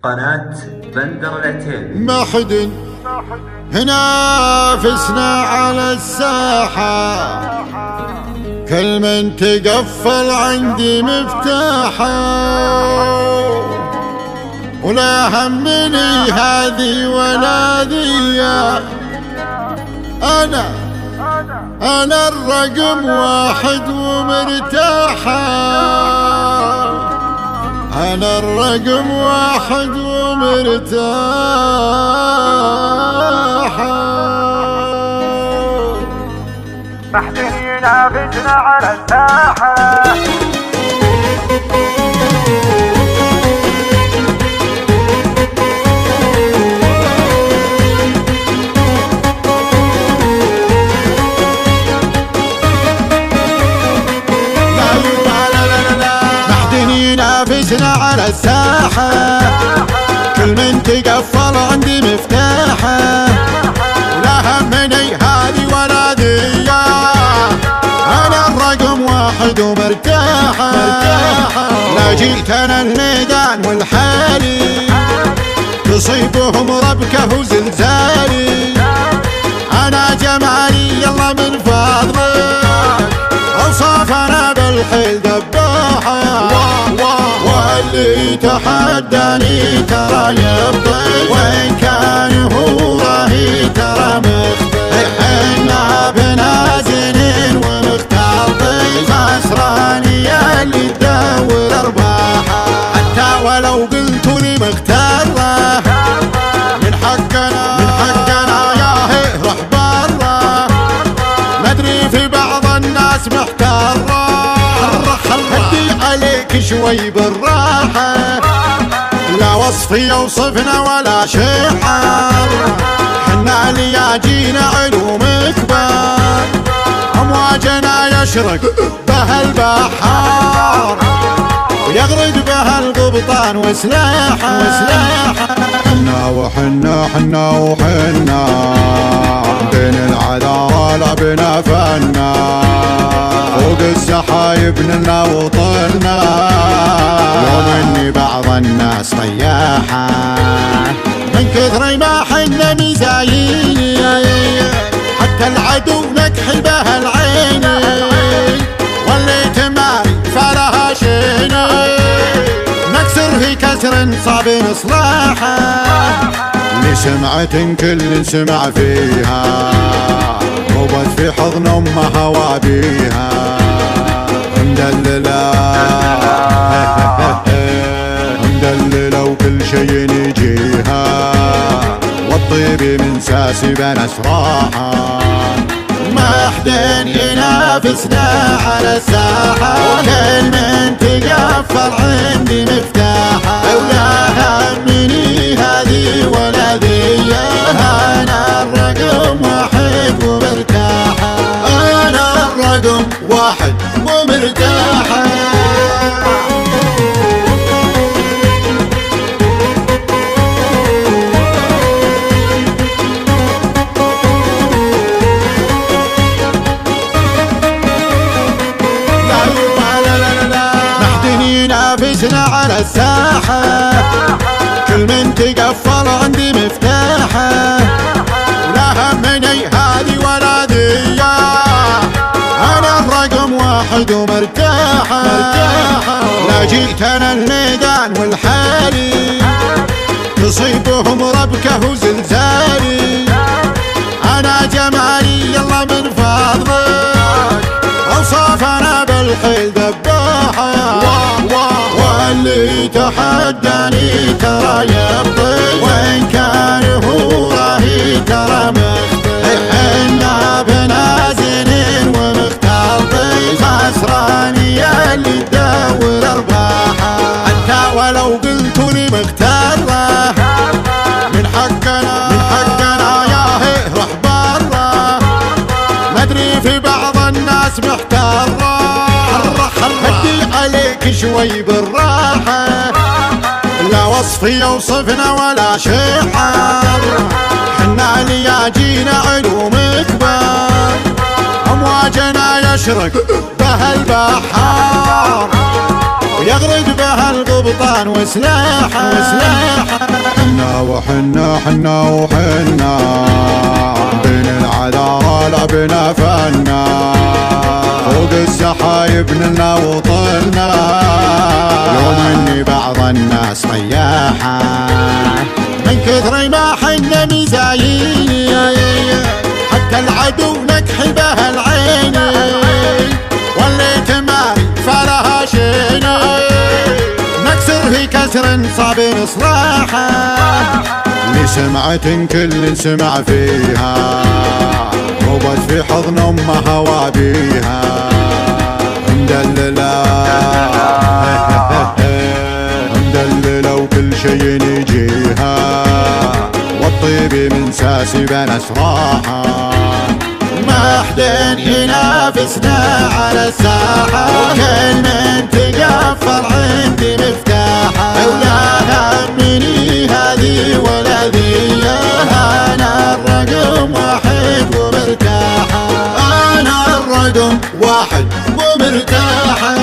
قناة بندر العتيبي. ما حد ينافسنا على الساحة، كل من تقفل عندي مفتاحة، ولا همني هذي ولا ذي، أنا الرقم واحد ومرتاحة، أنا الرقم واحد ومرتاحة. ما حد ينافسنا على الساحة، ينافسنا على الساحة، كل من تقفل عندي مفتاحة، ولا همني هذي ولا ذي، أنا الرقم واحد ومرتاحة. لا جيت أنا الميدان والحالي تصيبهم ربكة وزلزالي، أنا جمالي يلا من فضلك، أوصافنا بالحيل دباحة، واللي تحداني ترى يبطل، وإن كان هو راهي ترى مختل، حنا بنازلين ومختلطين، خسراني اللي تدور أرباحه، حتى ولو قلتوا لي مختارة، من حقنا يا هي روح برا، ندري في بعض الناس محتارة، هدي عليك شوي بالراحة، لا وصف يوصفنا ولا شعر، حنا لياجينا علوم كبار، أمواجنا يشرق بها البحار، ويغرق بها القبطان وسلاحه، حنا وحنا بين العذارى لعبنا فنا، فوق السحايب نلنا وطلنا، يوم اني بعض الناس طياحة، من كثر ما حنا مزايين، حتى العدو نكحل بها العين، واللي تماري فلها شيني، نكسر في كسر صعب اصلاحه، لسمعة كل سمع فيها، وبت في حضن امها وابيها، مدللة وكل شي يجيها، والطيب من ساسبا اسراحة، ما حدين ينافسنا على الساحة، كل من تقفل عندي مفتاحة، ولا همني هذي ولا ذي، أنا الرقم واحد ومرتاحة، أنا الرقم واحد ومرتاحة. ينافسنا على الساحة، كل من تقفل عندي مفتاحة، ولا همني هذي ولا ذي، أنا الرقم واحد ومرتاحة، لا جيت أنا الميدان والحالي تصيبهم ربكة وزلزالي، أنا جمالي يلا من فضلك، أوصافنا بالحيل دباحة، واللي تحداني ترى يبطل، وإن كان هو راهي ترى مختل، حنا بنازلين ومختلطين، خسراني اللي تدور أرباحه، حتى ولو قلتوا لي مختارة، من حقنا يا هي روح برا، ندري في بعض الناس محتارة، هدي عليك شوي بالراحة، لا وصف يوصفنا ولا شعر، حنا لياجينا علوم كبار، أمواجنا يشرق بها البحار، ويغرق بها القبطان وسلاحه. وحنا حنا وحنا بين العذارى لعبنا فنا فوق السحايب نلنا وطلنا يوم اني بعض الناس رياحة من كثر ما حنا مزايين حتى العدو نكحل بها العين وليت ما فلها شيني نكسر في كسر صعب اصلاحه لسمعة كل سمع فيها روبت في حضن امها وابيها مدللة مدللة وكل شي يجيها والطيب من ساسي بنس راحة ما حدين ينافسنا على الساحة كل من تقفل عندي مفتاحة ولا همني هذه ولا ذي أنا الرقم واحد ومرتاحة أنا الرقم واحد ومرتاحة